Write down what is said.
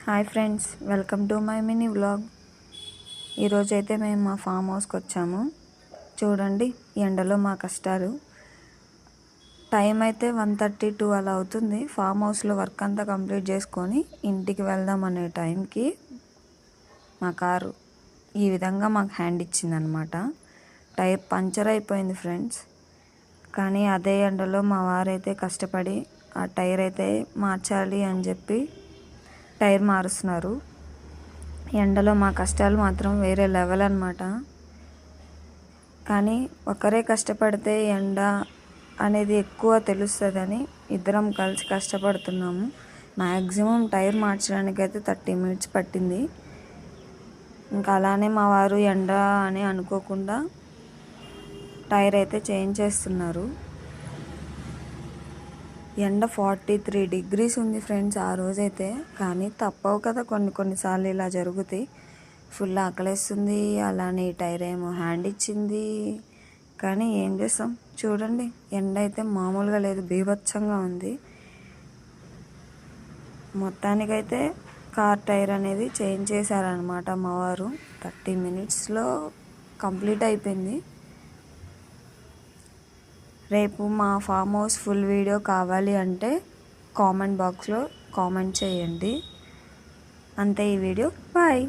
Hi friends, welcome to my mini vlog. ఈరోజైతే మేము మా ఫామ్ హౌస్కి వచ్చాము. చూడండి ఎండలో మా కష్టాలు. టైం అయితే 1:32 అలా అవుతుంది. ఫామ్ హౌస్లో వర్క్ అంతా కంప్లీట్ చేసుకొని ఇంటికి వెళ్దాం అనే టైంకి మా కారు ఈ విధంగా మాకు హ్యాండ్ ఇచ్చిందనమాట. టైర్ పంచర్ అయిపోయింది ఫ్రెండ్స్. కానీ అదే ఎండలో మా వారైతే కష్టపడి ఆ టైర్ అయితే మార్చాలి అని చెప్పి టైర్ మారుస్తున్నారు. ఎండలో మా కష్టాలు మాత్రం వేరే లెవెల్ అనమాట. కానీ ఒకరే కష్టపడితే ఎండ అనేది ఎక్కువ తెలుస్తుందని ఇద్దరం కలిసి కష్టపడుతున్నాము. మ్యాక్సిమం టైర్ మార్చడానికి అయితే 30 minutes పట్టింది. ఇంకా అలానే మా వారు ఎండ అని అనుకోకుండా టైర్ అయితే చేంజ్ చేస్తున్నారు. ఎండ 43 degrees ఉంది ఫ్రెండ్స్ ఆ రోజైతే. కానీ తప్పవు కదా, కొన్నిసార్లు ఇలా జరుగుతాయి. ఫుల్ ఆకలేస్తుంది, అలానే టైర్ ఏమో హ్యాండ్ ఇచ్చింది. కానీ ఏం చేస్తాం, చూడండి ఎండ అయితే మామూలుగా లేదు, బీభత్సంగా ఉంది. మొత్తానికైతే కార్ టైర్ అనేది చేంజ్ చేశారనమాట మా వారు. 30 minutesలో కంప్లీట్ అయిపోయింది. రేపు మా ఫామ్ హౌస్ ఫుల్ వీడియో కావాలి అంటే కామెంట్ బాక్స్లో కామెంట్ చేయండి. అంతే ఈ వీడియో. బాయ్.